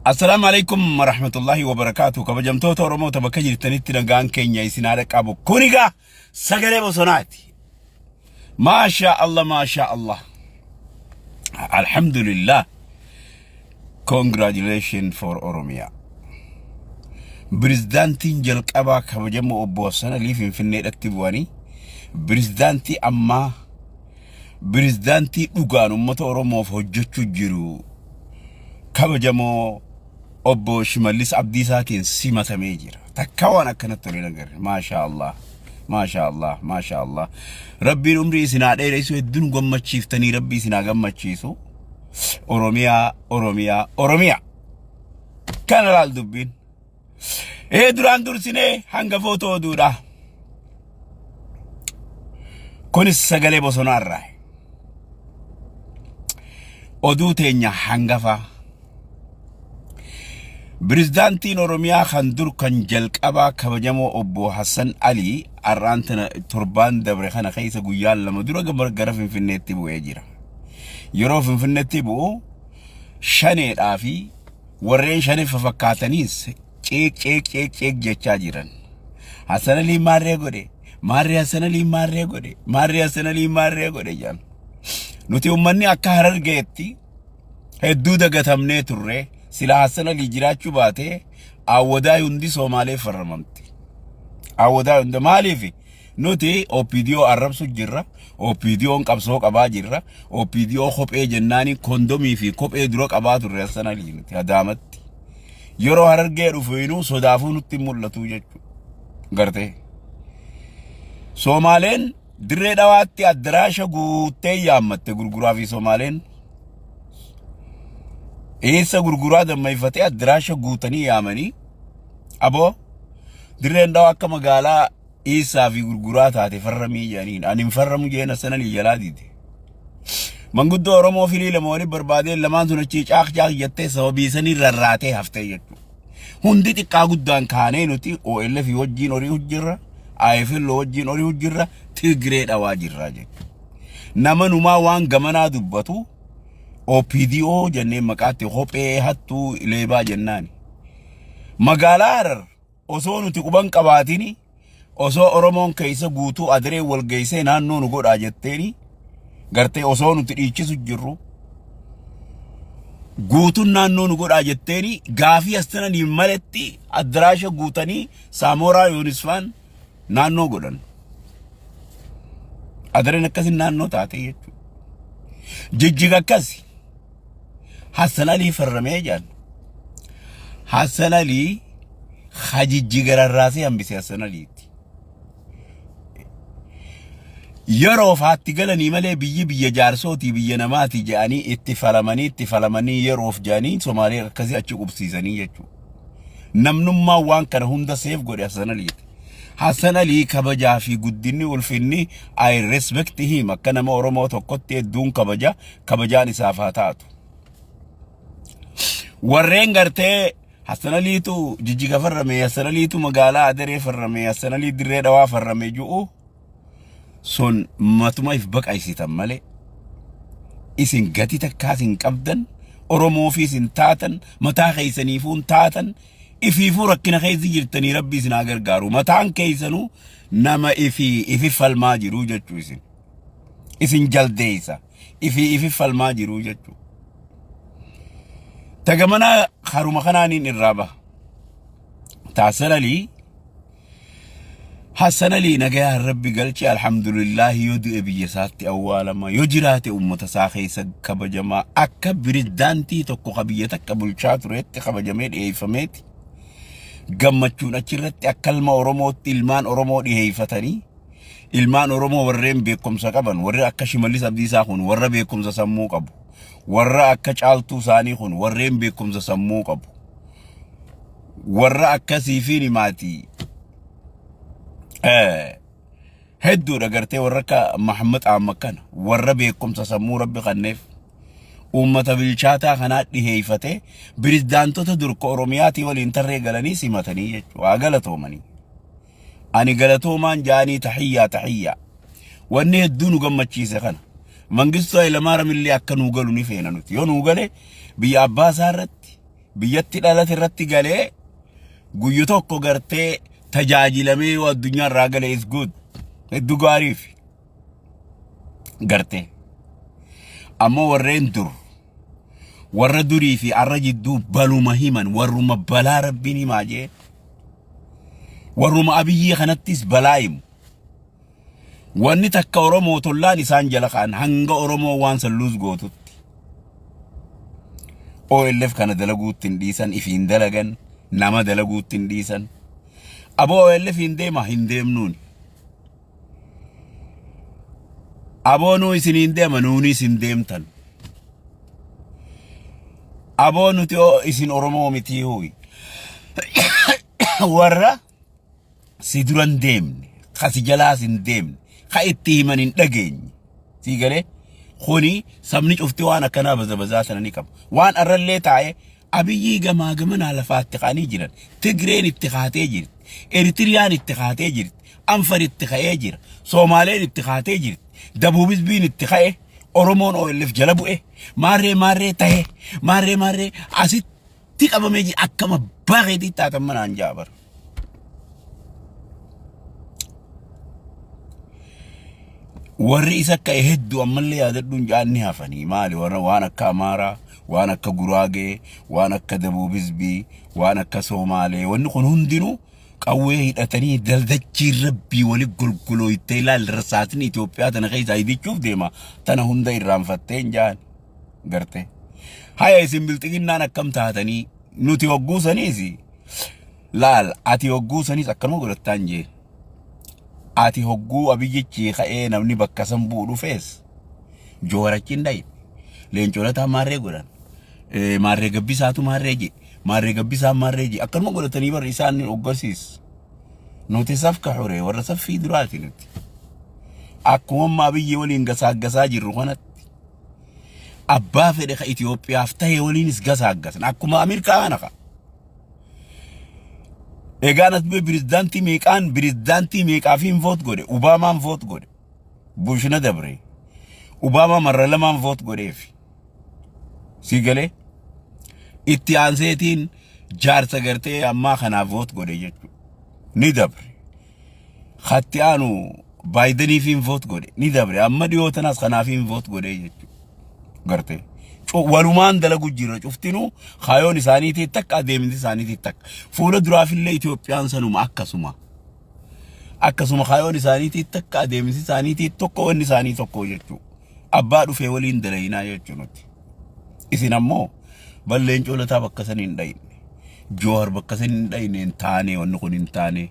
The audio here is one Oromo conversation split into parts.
السلام عليكم ورحمة الله وبركاته. كبجمتو تورمو تبكجر تنتي نغان كينيا يسنادة قابو كونيغا سغلي بصناتي. ما شاء الله ما شاء الله. الحمد لله. Congratulations for Oromia. بريزدانتي جلق أبا كبجمو أبوسنا لي في النيل اكتبواني. بريزدانتي أما بريزدانتي أغان أمت أورمو فهجتشو جيرو كبجمو أبو شماليس عبدي ساكن سيمة ميجر تكوانا كانت ترينغر. ما شاء الله ما شاء الله ما شاء الله. ربي الأمري سنا دير يسو الدون قمة شيفتني ربي سنا قمة شيسو. أوروميا أوروميا أوروميا كان الالدبين إيه دران دور سنة هنگا فوتو دورا كون السغالي بوسونار راي أدو تينيا هنگا فا بريزدانتين أوروميا خندور كان جلق أبا كبجمو أبو حسن علي أرانتنا تربان دبرخانا خيسا قيال لما دورا قبر قرفين في النت بو يجيرا يروفين في النت بو شاني الآفي ورين شاني ففكاتنيس چيك جيچا جيران حسن علي ماري قولي ماري حسن علي ماري قولي ماري حسن علي ماري قولي جان نوتي أماني أكا هرر گيتي هدو دا غتمني ترري سلا حسن علي جراچو باته آودا يوندي سومالي فرممتي آودا يوندي مالي في نوتي اوپیدیو عرب سو جرا اوپیدیو قبسو قبا جرا اوپیدیو خوب اي جناني كوندومي في خوب اي دروك قبا ترري حسن علي نوتي هدامت يرو هرر گيرو فينو صدافو نوتي ملتو جچو غرتي سومالين دري دواتي ادراشا گوتي يامت گرگرا في سومالين إيسا غرغرا دم يفتي أدراشة غوتني يامني أبو درين دوا كما قالا إيسا في غرغرا تاتي فرمي جانين أنا مفرم جينا سنة لي جلادي دي من قد أورمو في لي لموري بربادين لما تنشيش آخ جاك جتة سوابي سني رراتي هفته يتو هندي تقا قدان كاني نتي أو إلا في وجين أوري هجرة آيفل لو وجين أوري هجرة تغريد أواجر راجي نما نما وان غمنا دبتو اوپیدیو جننے مکاتے خوپے ہتو لیبا جنانی مگالار اوسو نتی قبن قباتینی اوسو اورمون کیسا گوتو ادرے والگیسے نانو نگوڑ آجتینی گرتے اوسو نتی ریچسو جرو گوتو نانو نگوڑ آجتینی گافی استنا نیمالتی ادراشا گوتنی سامورا یونسفان نانو گوڑن ادرے نکسی نانو تاتے یچو ججگا کسی حسن علي فرمي جان حسن علي خجيجي غير الراسي ام بيسي حسن علي يرو فاتي قالني مالي بيي جارسوتي بيي نماتي جاني اتفلمني يروف جاني سومالي كزي اتشو بسيزاني يچو نمنما وان كان هندا سيف غوري حسن علي كبجا في قدني والفني اي ريسبكت هيم كان ما اورمو توكوتي دون كبجا نسافاتاتو warreen gartee حسن علي تو جيجيغا فرمي حسن علي تو مقالا ادري فرمي حسن علي دري دوا فرمي جوء سون ماتما يفبك اي سيتم مالي اسن غتي تكاسن قبدن اورمو في سن تاتن متا خيسنيفون تاتن افيفو ركنا خيزي جرتني ربي سنا غرغارو متان كيسنو نما افي فالما جرو جچو اسن جلديسا افي فالما جرو جچو تجمعنا خروم خنانين الرابع تعسل لي حسن لي نجاه ربي قالتي الحمد لله يدعي بيساتي أول ما يجرات ساخي سك بجما أكبر الدانتي تكو خبيتك قبل شاطرت خبجميل إيه فميت جمعتون أشرت أكل ما أرموت إلمان أرموت إيه فتني إلمان أرمو ورّين بيكم سكبن ورّ أكشي مليس أبدي ساخون ورّ بيكم سسمو قبو ورّا akka caaltuu saanii kun warreen beekumsa sammuu qabu warra akkasii fi nimaati hedduu dhagartee warra akka Muhammad Ammakan warra beekumsa sammuu rabbi kanneef ummata bilchaataa kanaa dhiheeffate biridaantota durka Oromiyaatii waliin tarree galanii simatanii jechuudha galatoomanii ani galatoomaan jaanii tahiyyaa wanni hedduu nu gammachiise kana መንግስቱ ኃይለማርያም اللي አከኑ ገሉ ንፈና ነው ዮኑ ገለ ቢያባሳረት biyyatti dhalate irratti galee guyyu tokko gartee tajaajilamee waa addunyaa irraa galee is good hedduu gaariif gartee ammoo warreen dur warra durii fi arra jidduu baluma himan warruma balaa rabbiin himaa jee warruma abiyyii kanattis balaa himu wanni takka Oromoo tollaan isaan jala kaan hanga Oromoo waan salluus gootutti OLF kana dalaguutti hin dhiisan ifiin dalagan nama dalaguutti hin dhiisan aboo OLF hin deema hin deemnuun aboo nuu isin hin deema nuunis hin deemtan aboo nuti isin Oromoo miti huyi warra si duran deemne kasi jalaas hin deemne ka itti himan hin dhageenye sii galee khoni sabni cufti waan akkanaa bazabazaa sanani qaba waan arrallee taa'e abiyyii gamaa gamana lafaatti qaanii jiran Tigreen itti qaatee jirti Eritiriyaan itti qaatee jirti Anfar itti qa'ee jira Soomaleen itti qaatee jirti Dabuubis biin itti qa'e Oromoon OLF jala bu'e maarree ta'e maarree asitti qabamee jira akkama bareedii taatan manaan jaabar warri isa akka hedduu ammallee yaadadhuun jaanni hafanii maali warra waan akka Amaaraa waan akka Guraagee waan akka Dabuubis bii waan akka Soomaalee wanni kun hundinuu qawwee hidhatanii daldachii rabbii wali gulgulooytee ilaal rasaatiin Itoophiyaa tana keessaa hidichuuf deema tana hunda irraanfatteen jaan garte haya isin bilxiginnaan akkam taatanii nuti hogguusaniis laal ati hogguusanis akkanuma godhattaan jee ati hogguu abiyyichi ka'ee namni bakka san bu'u dhufees joorachiin dhayi leencoolataa maarree godhan maarree gabbisaatu maarree gabbisaa maarree je akkanuma godhatanii bar isaan oggarsiis nuti safka xure warra saffii duraati nuti akkuma abiyyi waliin gasaaggasaa jirru kanatti abbaa fedhe ka Itoophiyaaf ta'e waliinis gasaaggasan akkuma Ameerikaa kana ka egaanat be prezidantii meeqaafiin voot godhe Obaamaan voot godhe Bushna dabre Obaamaa marra lamaan voot godheef sii galee itti aanseetiin jaarsa gartee ammaa kanaaf voot godhe jechuudha ni dabre khatti aanu Baayideniifiin voot godhe ni dabre amma dhiyootanas kanaafiin voot godhe jechuudha gartee walumaan dalagu jira cuftinu khayoon isaaniitii takka adeemti isaaniitii takka fuula duraafillee Itoophiyaan sanuma akkasuma khayoon isaaniitii takka adeemti isaaniitii tokko wanni isaanii tokko jechuudha abbaa dhufee waliin dalaynaa jechuudha isin ammoo balleen coolataa bakka san hin dhayne Joowar bakka san hin dhayne hin taane wanni kun hin taane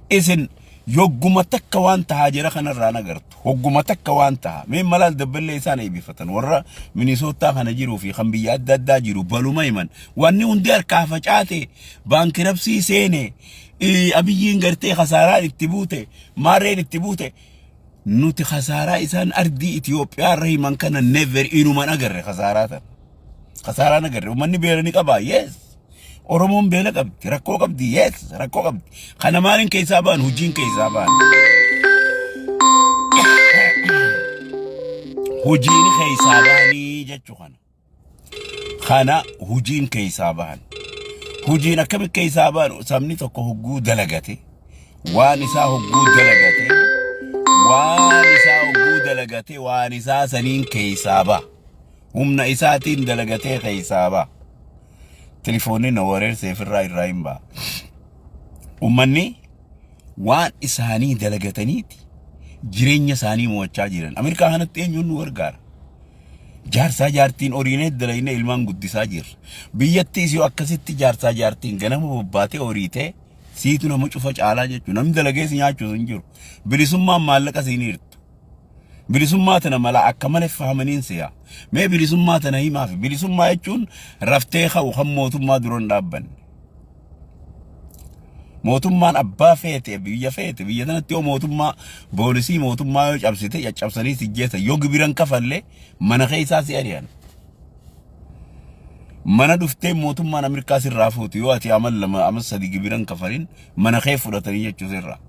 isin yogguma takka waan tahaa jira kanarraa nagartu hogguma takka waan tahaa mee malaal dabballee isaan eebifatan warra Minisootaa kana jiruu fi kan biyya adda addaa jiru baluma himan wanni hundi harkaa facaate baankirabsii seene abiyyiin gartee khasaaraan itti buute maarreen itti buute nuti khasaaraa isaan ardii Itoophiyaa irra himan kana never inuman agarre khasaaraan agarre uummanni beelani qabaa yes Oromoon beela qabdi rakkoo qabdi yes rakkoo qabdi kana maalin keessaa baan hujiin keessaa baan hujiin keessaa baanii jechuu kana hujiin keessaa baan hujiin akkam keessaa baan sabni tokko hogguu dalagate waan isaa hogguu dalagate waan isaa saniin keessaa baa humna isaatiin dalagatee keessaa baa telefoonni na wareer seefirraa irraa hin baa ummanni waan isaanii dalagataniiti jireenya isaanii mo'achaa jiran Ameerikaa kanatti eenyuun nu gargaara jaarsaa jaartiin oriinee dalayne ilmaan guddisaa jirra biyyattiis yoo akkasitti jaarsaa jaartiin ganama bobbaatee horiitee siitu nama cufa caalaa jechuun namni dalagees nyaachuu hin jiru bilisummaan maallaqa siiniirtu bilisummaa tana mala akka malee fahamaniin siyaa mee bilisummaa tana himaa fi bilisummaa jechuun raftee ka'u kan mootummaa duroon dhaabban mootummaan abbaa feete biyya tanatti yoo mootummaa boolisii mootummaa yoo cabsite caccabsanii sijjeessa yoo gibiran kafalle mana keessaa si ari'an mana dhuftee mootummaan Ameerikaa sirraa fuutu yoo ati amal 2 amal 3 gibiran kafalin mana kee fudhatanii jechuu sirraa